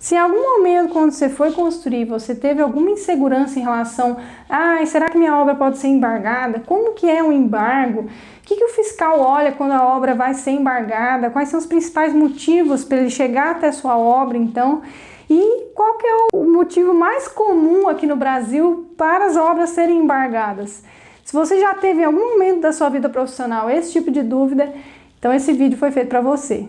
Se em algum momento, quando você foi construir, você teve alguma insegurança em relação será que minha obra pode ser embargada? Como que é um embargo? O que o fiscal olha quando a obra vai ser embargada? Quais são os principais motivos para ele chegar até a sua obra, então? E qual que é o motivo mais comum aqui no Brasil para as obras serem embargadas? Se você já teve em algum momento da sua vida profissional esse tipo de dúvida, então esse vídeo foi feito para você.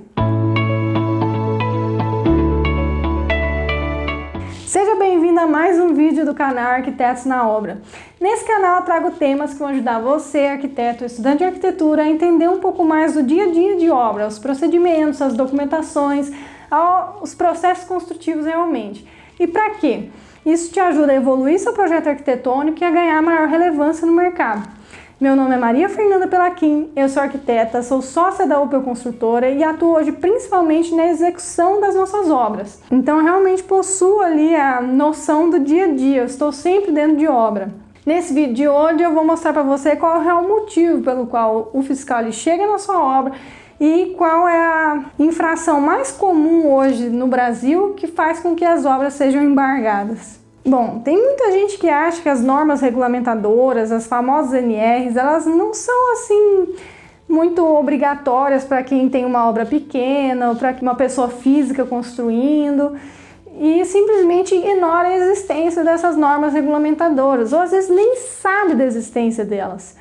Seja bem-vindo a mais um vídeo do canal Arquitetos na Obra. Nesse canal eu trago temas que vão ajudar você, arquiteto, estudante de arquitetura, a entender um pouco mais do dia a dia de obra, os procedimentos, as documentações, os processos construtivos realmente. E para quê? Isso te ajuda a evoluir seu projeto arquitetônico e a ganhar maior relevância no mercado. Meu nome é Maria Fernanda Pelaquim, eu sou arquiteta, sou sócia da Opel Construtora e atuo hoje principalmente na execução das nossas obras. Então eu realmente possuo ali a noção do dia a dia, eu estou sempre dentro de obra. Nesse vídeo de hoje eu vou mostrar para você qual é o motivo pelo qual o fiscal ele chega na sua obra e qual é a infração mais comum hoje no Brasil que faz com que as obras sejam embargadas. Bom, tem muita gente que acha que as normas regulamentadoras, as famosas NRs, elas não são assim muito obrigatórias para quem tem uma obra pequena ou para uma pessoa física construindo e simplesmente ignora a existência dessas normas regulamentadoras ou às vezes nem sabe da existência delas.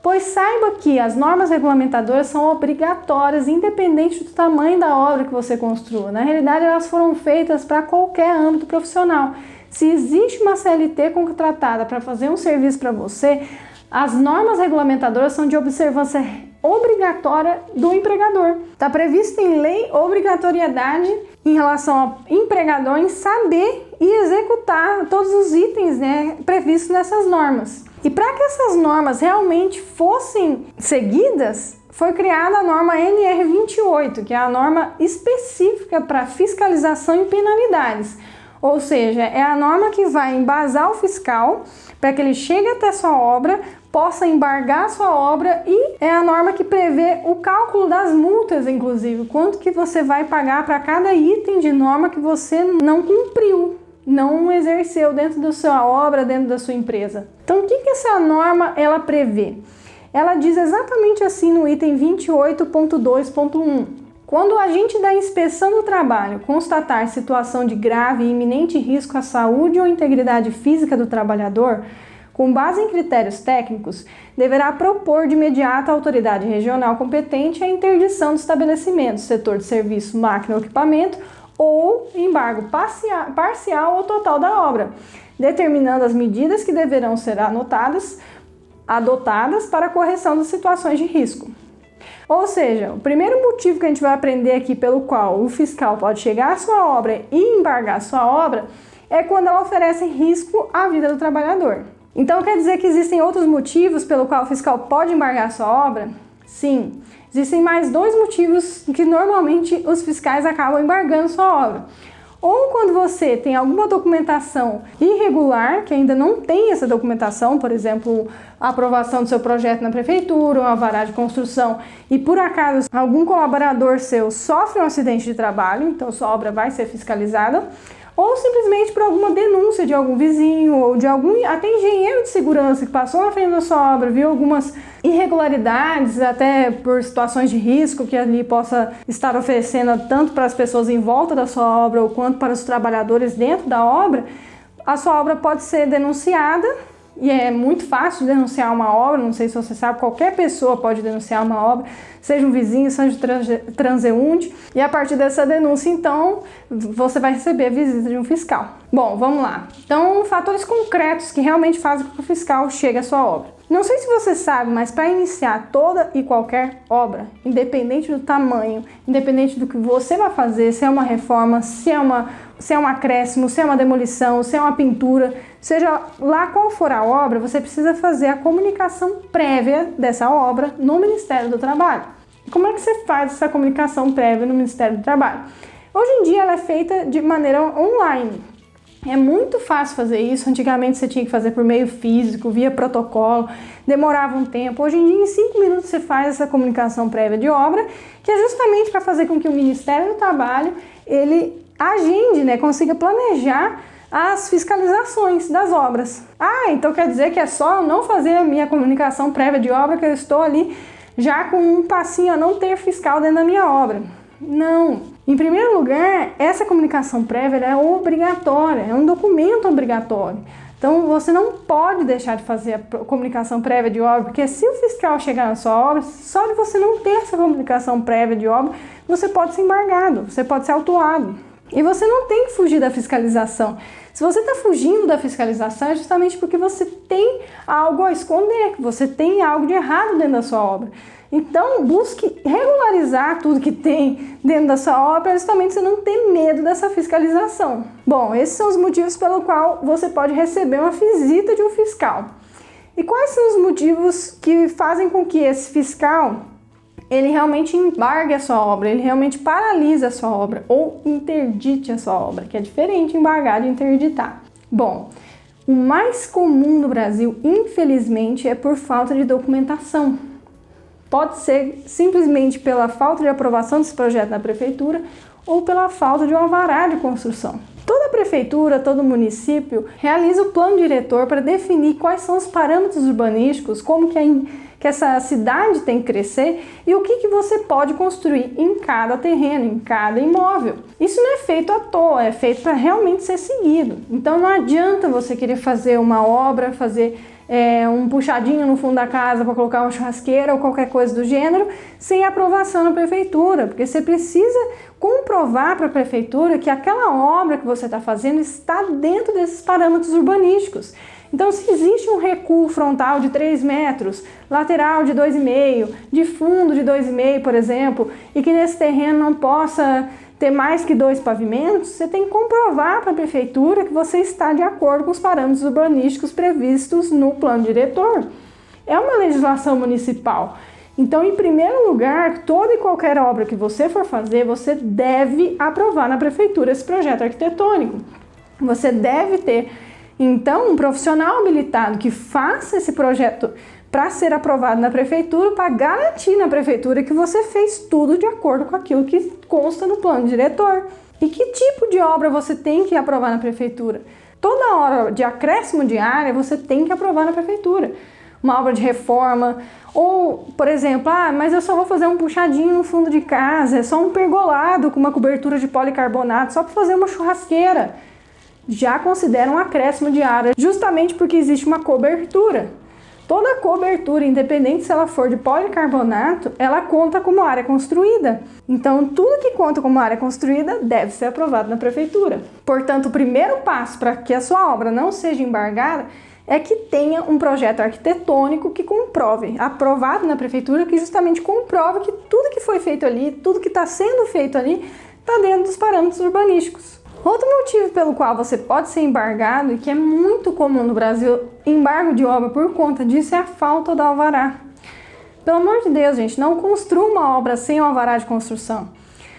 Pois saiba que as normas regulamentadoras são obrigatórias, independente do tamanho da obra que você construa. Na realidade, elas foram feitas para qualquer âmbito profissional. Se existe uma CLT contratada para fazer um serviço para você, as normas regulamentadoras são de observância obrigatória do empregador. Está previsto em lei obrigatoriedade em relação ao empregador em saber e executar todos os itens previstos nessas normas. E para que essas normas realmente fossem seguidas, foi criada a norma NR28, que é a norma específica para fiscalização e penalidades. Ou seja, é a norma que vai embasar o fiscal para que ele chegue até sua obra, possa embargar a sua obra e é a norma que prevê o cálculo das multas, inclusive, quanto que você vai pagar para cada item de norma que você não cumpriu, não exerceu dentro da sua obra, dentro da sua empresa. Então, o que essa norma ela prevê? Ela diz exatamente assim no item 28.2.1. Quando o agente da inspeção do trabalho constatar situação de grave e iminente risco à saúde ou integridade física do trabalhador, com base em critérios técnicos, deverá propor de imediato à autoridade regional competente a interdição do estabelecimento, setor de serviço, máquina ou equipamento, ou embargo parcial ou total da obra, determinando as medidas que deverão ser adotadas para a correção das situações de risco. Ou seja, o primeiro motivo que a gente vai aprender aqui pelo qual o fiscal pode chegar à sua obra e embargar a sua obra é quando ela oferece risco à vida do trabalhador. Então quer dizer que existem outros motivos pelo qual o fiscal pode embargar a sua obra? Sim, existem mais dois motivos que normalmente os fiscais acabam embargando sua obra. Ou quando você tem alguma documentação irregular, que ainda não tem essa documentação, por exemplo, a aprovação do seu projeto na prefeitura, uma alvará de construção, e por acaso algum colaborador seu sofre um acidente de trabalho, então sua obra vai ser fiscalizada, ou simplesmente por alguma denúncia de algum vizinho ou de algum até engenheiro de segurança que passou na frente da sua obra, viu algumas irregularidades, até por situações de risco que ali possa estar oferecendo tanto para as pessoas em volta da sua obra ou quanto para os trabalhadores dentro da obra, a sua obra pode ser denunciada. E é muito fácil de denunciar uma obra, não sei se você sabe, qualquer pessoa pode denunciar uma obra, seja um vizinho, seja um transeunte, e a partir dessa denúncia, então, você vai receber a visita de um fiscal. Bom, vamos lá. Então, fatores concretos que realmente fazem com que o fiscal chegue à sua obra. Não sei se você sabe, mas para iniciar toda e qualquer obra, independente do tamanho, independente do que você vai fazer, se é uma reforma, se é um acréscimo, se é uma demolição, se é uma pintura, seja lá qual for a obra, você precisa fazer a comunicação prévia dessa obra no Ministério do Trabalho. Como é que você faz essa comunicação prévia no Ministério do Trabalho? Hoje em dia ela é feita de maneira online. É muito fácil fazer isso. Antigamente você tinha que fazer por meio físico, via protocolo, demorava um tempo. Hoje em dia, em 5 minutos, você faz essa comunicação prévia de obra, que é justamente para fazer com que o Ministério do Trabalho ele agende, né, consiga planejar as fiscalizações das obras. Ah, então quer dizer que é só eu não fazer a minha comunicação prévia de obra que eu estou ali já com um passinho a não ter fiscal dentro da minha obra. Não. Em primeiro lugar, essa comunicação prévia é obrigatória, é um documento obrigatório. Então, você não pode deixar de fazer a comunicação prévia de obra, porque se o fiscal chegar na sua obra, só de você não ter essa comunicação prévia de obra, você pode ser embargado, você pode ser autuado. E você não tem que fugir da fiscalização. Se você está fugindo da fiscalização, é justamente porque você tem algo a esconder, que você tem algo de errado dentro da sua obra. Então, busque regularizar tudo que tem dentro da sua obra, justamente você não ter medo dessa fiscalização. Bom, esses são os motivos pelo qual você pode receber uma visita de um fiscal. E quais são os motivos que fazem com que esse fiscal ele realmente embargue a sua obra, ele realmente paralisa a sua obra ou interdite a sua obra, que é diferente embargar de interditar? Bom, o mais comum no Brasil, infelizmente, é por falta de documentação. Pode ser simplesmente pela falta de aprovação desse projeto na prefeitura ou pela falta de um alvará de construção. Toda prefeitura, todo município realiza o plano diretor para definir quais são os parâmetros urbanísticos, como que essa cidade tem que crescer e o que você pode construir em cada terreno, em cada imóvel. Isso não é feito à toa, é feito para realmente ser seguido. Então não adianta você querer fazer uma obra, fazer um puxadinho no fundo da casa para colocar uma churrasqueira ou qualquer coisa do gênero sem aprovação na prefeitura, porque você precisa comprovar para a prefeitura que aquela obra que você está fazendo está dentro desses parâmetros urbanísticos. Então, se existe um recuo frontal de 3 metros, lateral de 2,5, de fundo de 2,5, por exemplo, e que nesse terreno não possa ter mais que 2 pavimentos, você tem que comprovar para a prefeitura que você está de acordo com os parâmetros urbanísticos previstos no plano diretor. É uma legislação municipal. Então, em primeiro lugar, toda e qualquer obra que você for fazer, você deve aprovar na prefeitura esse projeto arquitetônico. Você deve ter, então, um profissional habilitado que faça esse projeto para ser aprovado na prefeitura, para garantir na prefeitura que você fez tudo de acordo com aquilo que consta no plano diretor. E que tipo de obra você tem que aprovar na prefeitura? Toda obra de acréscimo de área você tem que aprovar na prefeitura. Uma obra de reforma, ou, por exemplo, mas eu só vou fazer um puxadinho no fundo de casa, é só um pergolado com uma cobertura de policarbonato, só para fazer uma churrasqueira. Já considera um acréscimo de área, justamente porque existe uma cobertura. Toda cobertura, independente se ela for de policarbonato, ela conta como área construída. Então, tudo que conta como área construída deve ser aprovado na prefeitura. Portanto, o primeiro passo para que a sua obra não seja embargada é que tenha um projeto arquitetônico que comprove, aprovado na prefeitura, que justamente comprove que tudo que foi feito ali, tudo que está sendo feito ali, está dentro dos parâmetros urbanísticos. Outro motivo pelo qual você pode ser embargado, e que é muito comum no Brasil, embargo de obra por conta disso, é a falta do alvará. Pelo amor de Deus, gente, não construa uma obra sem o alvará de construção.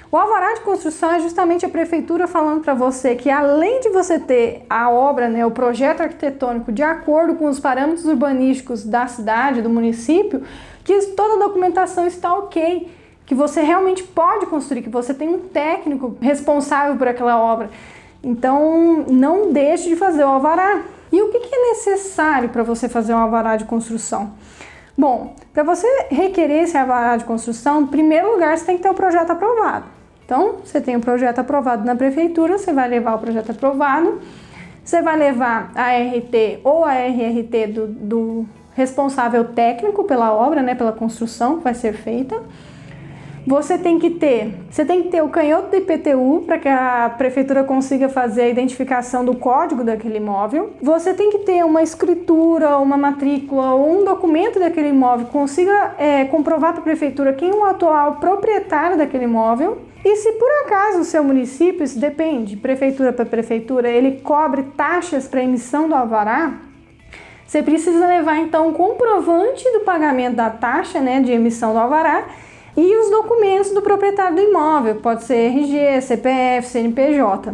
O alvará de construção é justamente a prefeitura falando para você que, além de você ter a obra, o projeto arquitetônico de acordo com os parâmetros urbanísticos da cidade, do município, que toda a documentação está ok, que você realmente pode construir, que você tem um técnico responsável por aquela obra. Então, não deixe de fazer o alvará. E o que é necessário para você fazer um alvará de construção? Bom, para você requerer esse alvará de construção, em primeiro lugar, você tem que ter o projeto aprovado. Então, você tem o projeto aprovado na prefeitura, você vai levar o projeto aprovado, você vai levar a RT ou a RRT do responsável técnico pela obra, pela construção que vai ser feita. Você tem que ter o canhoto do IPTU para que a prefeitura consiga fazer a identificação do código daquele imóvel. Você tem que ter uma escritura, uma matrícula ou um documento daquele imóvel que consiga comprovar para a prefeitura quem é o atual proprietário daquele imóvel. E se por acaso o seu município, isso depende, prefeitura para prefeitura, ele cobre taxas para emissão do alvará, você precisa levar então um comprovante do pagamento da taxa de emissão do alvará e os documentos do proprietário do imóvel, pode ser RG, CPF, CNPJ.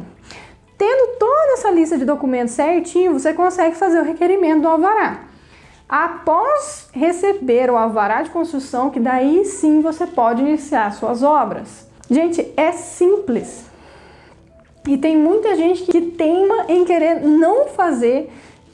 Tendo toda essa lista de documentos certinho, você consegue fazer o requerimento do alvará. Após receber o alvará de construção, que daí sim você pode iniciar suas obras. Gente, é simples. E tem muita gente que teima em querer não fazer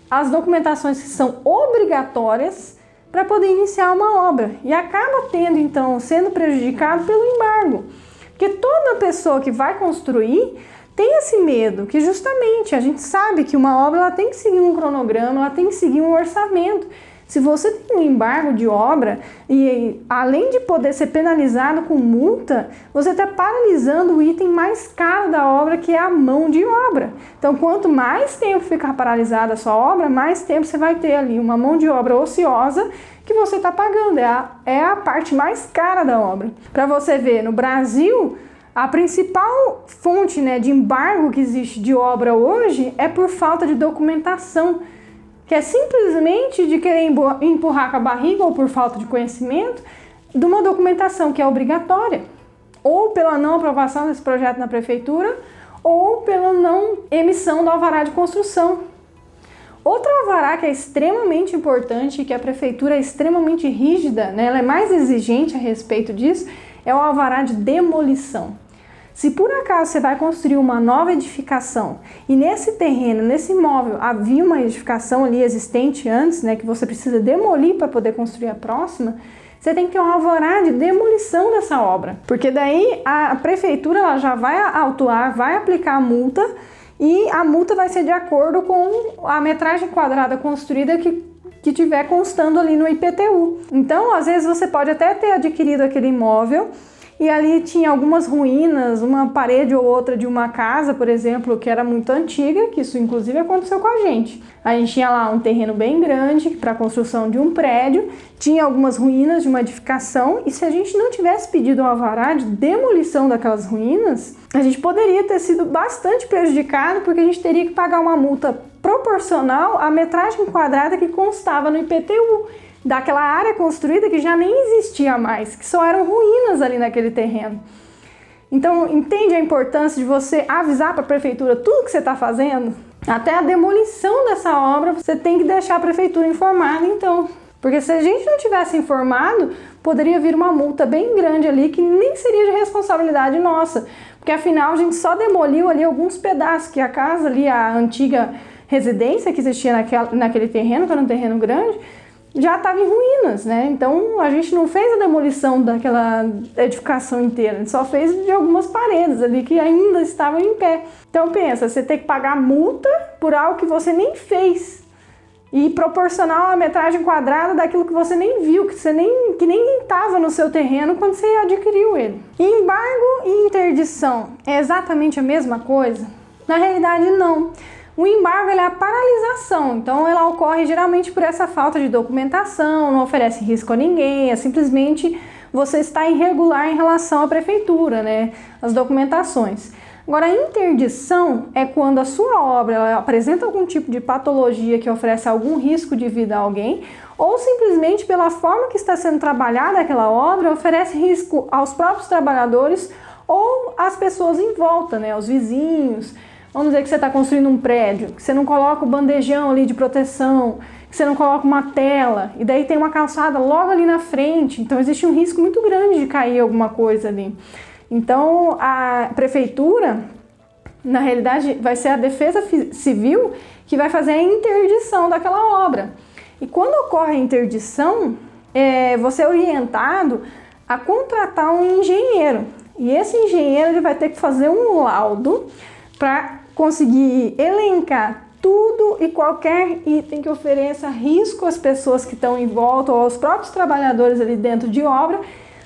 as documentações que são obrigatórias para poder iniciar uma obra. E acaba então sendo prejudicado pelo embargo. Porque toda pessoa que vai construir tem esse medo, que justamente a gente sabe que uma obra ela tem que seguir um cronograma, ela tem que seguir um orçamento. Se você tem um embargo de obra e além de poder ser penalizado com multa, você está paralisando o item mais caro da obra, que é a mão de obra. Então, quanto mais tempo ficar paralisada a sua obra, mais tempo você vai ter ali uma mão de obra ociosa que você está pagando. É a parte mais cara da obra. Para você ver, no Brasil, a principal fonte, de embargo que existe de obra hoje é por falta de documentação, que é simplesmente de querer empurrar com a barriga ou por falta de conhecimento de uma documentação que é obrigatória, ou pela não aprovação desse projeto na prefeitura, ou pela não emissão do alvará de construção. Outro alvará que é extremamente importante, que a prefeitura é extremamente rígida, ela é mais exigente a respeito disso, é o alvará de demolição. Se por acaso você vai construir uma nova edificação e nesse terreno, nesse imóvel, havia uma edificação ali existente antes, que você precisa demolir para poder construir a próxima, você tem que ter um alvará de demolição dessa obra. Porque daí a prefeitura ela já vai autuar, vai aplicar a multa e a multa vai ser de acordo com a metragem quadrada construída que tiver constando ali no IPTU. Então, às vezes você pode até ter adquirido aquele imóvel e ali tinha algumas ruínas, uma parede ou outra de uma casa, por exemplo, que era muito antiga, que isso inclusive aconteceu com a gente. A gente tinha lá um terreno bem grande para a construção de um prédio, tinha algumas ruínas de uma edificação e se a gente não tivesse pedido um alvará de demolição daquelas ruínas, a gente poderia ter sido bastante prejudicado porque a gente teria que pagar uma multa proporcional à metragem quadrada que constava no IPTU. Daquela área construída que já nem existia mais, que só eram ruínas ali naquele terreno. Então, entende a importância de você avisar para a prefeitura tudo que você está fazendo? Até a demolição dessa obra, você tem que deixar a prefeitura informada, então. Porque se a gente não tivesse informado, poderia vir uma multa bem grande ali, que nem seria de responsabilidade nossa. Porque afinal, a gente só demoliu ali alguns pedaços, que a casa ali, a antiga residência que existia naquele terreno, que era um terreno grande, já estava em ruínas, Então a gente não fez a demolição daquela edificação inteira, a gente só fez de algumas paredes ali que ainda estavam em pé. Então pensa, você tem que pagar multa por algo que você nem fez e proporcional à metragem quadrada daquilo que você nem viu, que nem estava no seu terreno quando você adquiriu ele. Embargo e interdição é exatamente a mesma coisa? Na realidade não. O embargo é a paralisação, então ela ocorre geralmente por essa falta de documentação, não oferece risco a ninguém, é simplesmente você está irregular em relação à prefeitura, as documentações. Agora, a interdição é quando a sua obra ela apresenta algum tipo de patologia que oferece algum risco de vida a alguém, ou simplesmente pela forma que está sendo trabalhada aquela obra, oferece risco aos próprios trabalhadores ou às pessoas em volta, os vizinhos. Vamos dizer que você está construindo um prédio, que você não coloca o bandejão ali de proteção, que você não coloca uma tela, e daí tem uma calçada logo ali na frente, então existe um risco muito grande de cair alguma coisa ali. Então a prefeitura, na realidade, vai ser a Defesa Civil que vai fazer a interdição daquela obra. E quando ocorre a interdição, você é orientado a contratar um engenheiro, e esse engenheiro ele vai ter que fazer um laudo para conseguir elencar tudo e qualquer item que ofereça risco às pessoas que estão em volta ou aos próprios trabalhadores ali dentro de obra,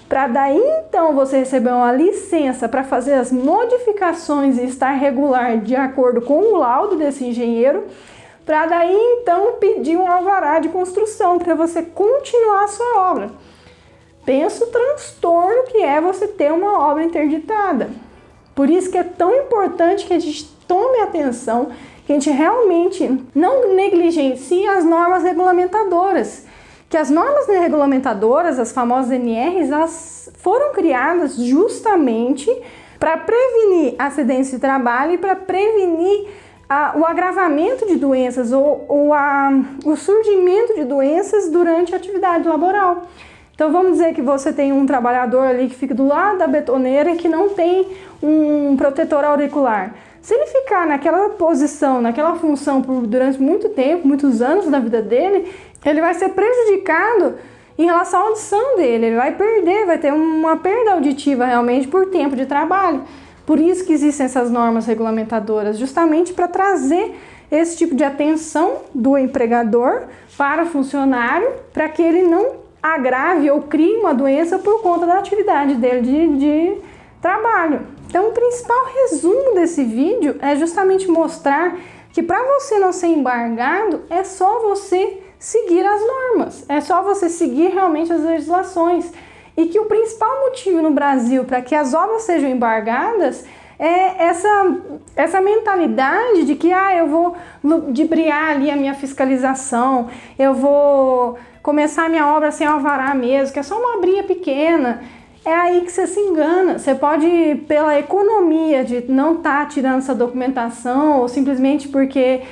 para daí então você receber uma licença para fazer as modificações e estar regular de acordo com o laudo desse engenheiro, para daí então pedir um alvará de construção para você continuar a sua obra. Pensa o transtorno que é você ter uma obra interditada. Por isso que é tão importante que a gente tome atenção, que a gente realmente não negligencie as normas regulamentadoras. Que as normas regulamentadoras, as famosas NRs, elas foram criadas justamente para prevenir acidentes de trabalho e para prevenir o agravamento de doenças ou o surgimento de doenças durante a atividade laboral. Então vamos dizer que você tem um trabalhador ali que fica do lado da betoneira e que não tem um protetor auricular. Se ele ficar naquela posição, naquela função durante muito tempo, muitos anos da vida dele, ele vai ser prejudicado em relação à audição dele. Ele vai perder, vai ter uma perda auditiva realmente por tempo de trabalho. Por isso que existem essas normas regulamentadoras, justamente para trazer esse tipo de atenção do empregador para o funcionário, para que ele não agrave ou crie uma doença por conta da atividade dele de trabalho. Então, o principal resumo desse vídeo é justamente mostrar que para você não ser embargado, é só você seguir as normas, é só você seguir realmente as legislações. E que o principal motivo no Brasil para que as obras sejam embargadas é essa mentalidade de que eu vou ludibriar ali a minha fiscalização, eu vou começar a minha obra sem alvará mesmo, que é só uma obrinha pequena. É aí que você se engana. Você pode, pela economia de não estar tirando essa documentação, ou simplesmente porque,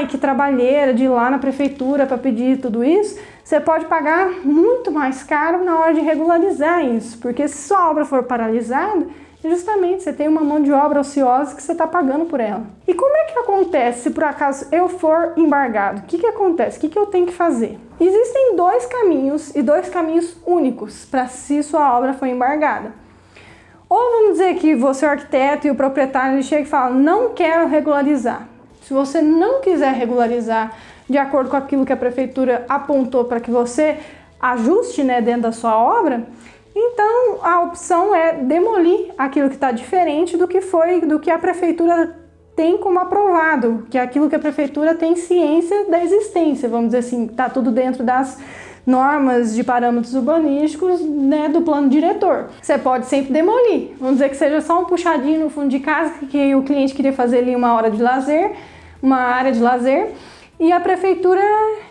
que trabalheira de ir lá na prefeitura para pedir tudo isso, você pode pagar muito mais caro na hora de regularizar isso, porque se sua obra for paralisada, justamente você tem uma mão de obra ociosa que você está pagando por ela. E como é que acontece se por acaso eu for embargado? O que acontece? O que eu tenho que fazer? Existem dois caminhos, e dois caminhos únicos para se sua obra for embargada. Ou vamos dizer que você é o arquiteto e o proprietário ele chega e fala, não quero regularizar. Se você não quiser regularizar de acordo com aquilo que a prefeitura apontou para que você ajuste dentro da sua obra, então a opção é demolir aquilo que está diferente do que a prefeitura tem como aprovado, que é aquilo que a prefeitura tem ciência da existência, vamos dizer assim, está tudo dentro das normas de parâmetros urbanísticos do plano diretor. Você pode sempre demolir, vamos dizer que seja só um puxadinho no fundo de casa que o cliente queria fazer ali uma área de lazer, e a prefeitura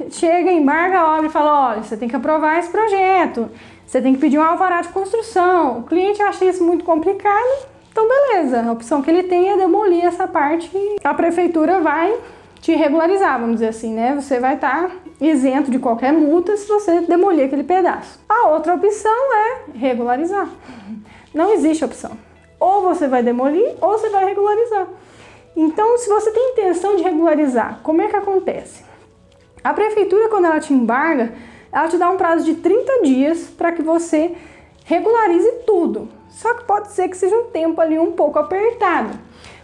chega, embarga a obra e fala, olha, você tem que aprovar esse projeto, você tem que pedir um alvará de construção. O cliente acha isso muito complicado, então beleza, a opção que ele tem é demolir essa parte e a prefeitura vai te regularizar, vamos dizer assim, Você vai estar isento de qualquer multa se você demolir aquele pedaço. A outra opção é regularizar. Não existe opção. Ou você vai demolir ou você vai regularizar. Então, se você tem intenção de regularizar, como é que acontece? A prefeitura, quando ela te embarga, ela te dá um prazo de 30 dias para que você regularize tudo. Só que pode ser que seja um tempo ali um pouco apertado.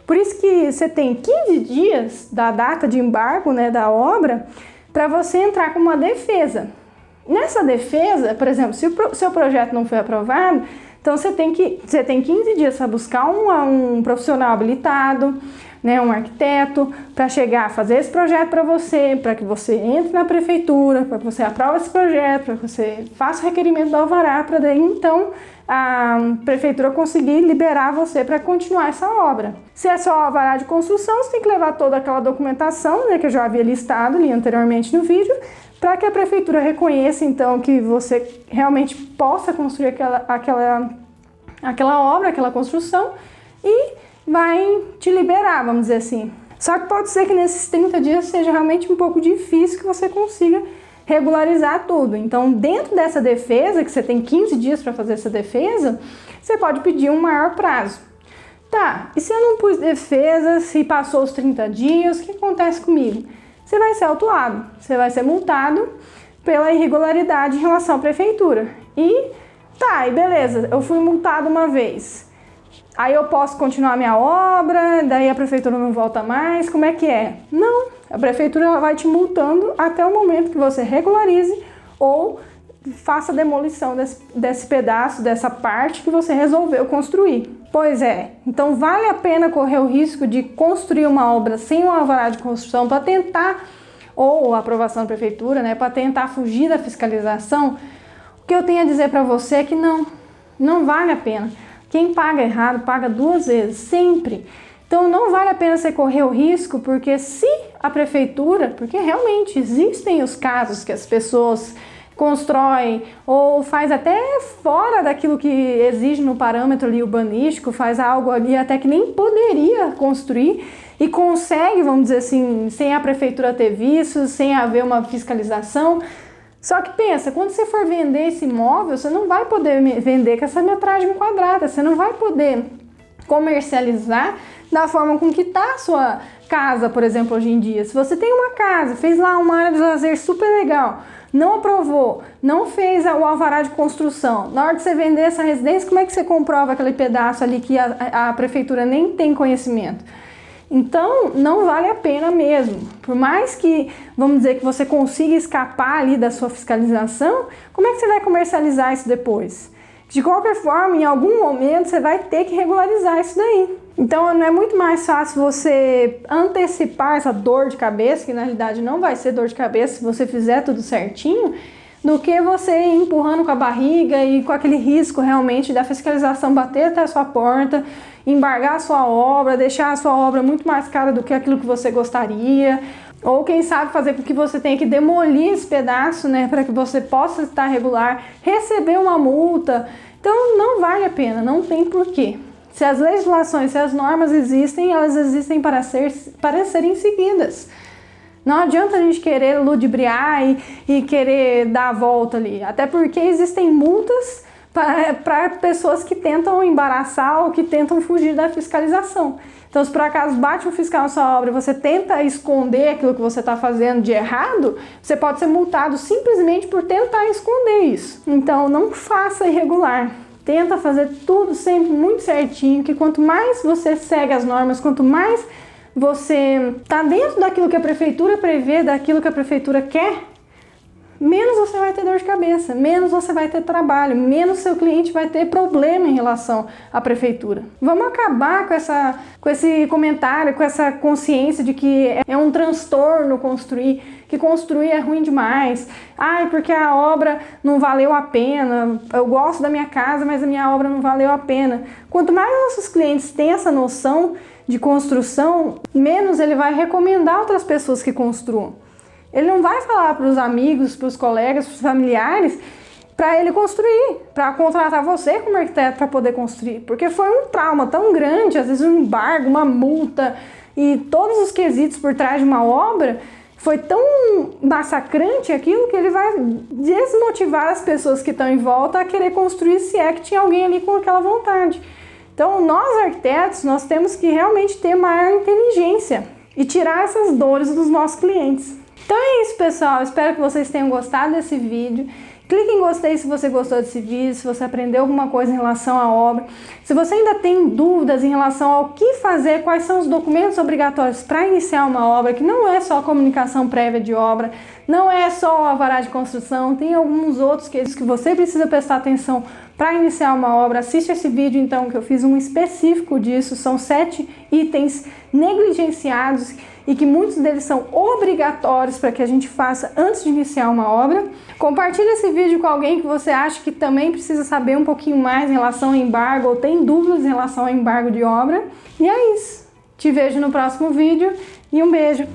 Por isso que você tem 15 dias da data de embargo da obra para você entrar com uma defesa. Nessa defesa, por exemplo, se o seu projeto não foi aprovado, então você tem 15 dias para buscar um profissional habilitado, um arquiteto, para chegar a fazer esse projeto para que você entre na prefeitura, para que você aprove esse projeto, para que você faça o requerimento do alvará, para daí então a prefeitura conseguir liberar você para continuar essa obra. Se é só alvará de construção, você tem que levar toda aquela documentação, que eu já havia listado ali anteriormente no vídeo, para que a prefeitura reconheça então que você realmente possa construir aquela obra, aquela construção, e vai te liberar, vamos dizer assim. Só que pode ser que nesses 30 dias seja realmente um pouco difícil que você consiga regularizar tudo. Então, dentro dessa defesa, que você tem 15 dias para fazer essa defesa, você pode pedir um maior prazo. Tá, e se eu não pus defesa, se passou os 30 dias, o que acontece comigo? Você vai ser autuado, você vai ser multado pela irregularidade em relação à prefeitura. E beleza, eu fui multado uma vez. Aí eu posso continuar minha obra, daí a prefeitura não volta mais, como é que é? Não, a prefeitura vai te multando até o momento que você regularize ou faça a demolição desse pedaço, dessa parte que você resolveu construir. Pois é, então vale a pena correr o risco de construir uma obra sem um alvará de construção para tentar, ou a aprovação da prefeitura, para tentar fugir da fiscalização? O que eu tenho a dizer para você é que não vale a pena. Quem paga errado paga duas vezes, sempre. Então não vale a pena você correr o risco, porque se a prefeitura, porque realmente existem os casos que as pessoas constroem ou faz até fora daquilo que exige no parâmetro ali urbanístico, faz algo ali até que nem poderia construir e consegue, vamos dizer assim, sem a prefeitura ter visto, sem haver uma fiscalização. Só que pensa, quando você for vender esse imóvel, você não vai poder vender com essa metragem quadrada, você não vai poder comercializar da forma com que está a sua casa, por exemplo, hoje em dia. Se você tem uma casa, fez lá uma área de lazer super legal, não aprovou, não fez o alvará de construção, na hora de você vender essa residência, como é que você comprova aquele pedaço ali que a prefeitura nem tem conhecimento? Então, não vale a pena mesmo. Por mais que, vamos dizer, que você consiga escapar ali da sua fiscalização, como é que você vai comercializar isso depois? De qualquer forma, em algum momento, você vai ter que regularizar isso daí. Então, não é muito mais fácil você antecipar essa dor de cabeça, que na realidade não vai ser dor de cabeça se você fizer tudo certinho, do que você ir empurrando com a barriga e com aquele risco realmente da fiscalização bater até a sua porta, embargar a sua obra, deixar a sua obra muito mais cara do que aquilo que você gostaria, ou quem sabe fazer com que você tenha que demolir esse pedaço, né, para que você possa estar regular, receber uma multa. Então não vale a pena, não tem porquê. Se as legislações, se as normas existem, elas existem para serem seguidas. Não adianta a gente querer ludibriar e querer dar a volta ali, até porque existem multas para pessoas que tentam embaraçar ou que tentam fugir da fiscalização. Então, se por acaso bate um fiscal na sua obra e você tenta esconder aquilo que você está fazendo de errado, você pode ser multado simplesmente por tentar esconder isso. Então, não faça irregular. Tenta fazer tudo sempre muito certinho, que quanto mais você segue as normas, quanto mais você está dentro daquilo que a prefeitura prevê, daquilo que a prefeitura quer, menos você vai ter dor de cabeça, menos você vai ter trabalho, menos seu cliente vai ter problema em relação à prefeitura. Vamos acabar com esse comentário, com essa consciência de que é um transtorno construir, que construir é ruim demais. Ai, porque a obra não valeu a pena, eu gosto da minha casa, mas a minha obra não valeu a pena. Quanto mais nossos clientes têm essa noção de construção, menos ele vai recomendar outras pessoas que construam. Ele não vai falar para os amigos, para os colegas, para os familiares, para ele construir, para contratar você como arquiteto para poder construir. Porque foi um trauma tão grande, às vezes um embargo, uma multa e todos os quesitos por trás de uma obra, foi tão massacrante aquilo que ele vai desmotivar as pessoas que estão em volta a querer construir, se é que tinha alguém ali com aquela vontade. Então, nós arquitetos, nós temos que realmente ter maior inteligência e tirar essas dores dos nossos clientes. Então é isso, pessoal. Espero que vocês tenham gostado desse vídeo. Clique em gostei se você gostou desse vídeo, se você aprendeu alguma coisa em relação à obra. Se você ainda tem dúvidas em relação ao que fazer, quais são os documentos obrigatórios para iniciar uma obra, que não é só a comunicação prévia de obra, não é só o alvará de construção, tem alguns outros que você precisa prestar atenção para iniciar uma obra. Assiste esse vídeo então, que eu fiz um específico disso. São 7 itens negligenciados e que muitos deles são obrigatórios para que a gente faça antes de iniciar uma obra. Compartilhe esse vídeo com alguém que você acha que também precisa saber um pouquinho mais em relação ao embargo ou tem dúvidas em relação ao embargo de obra. E é isso. Te vejo no próximo vídeo e um beijo!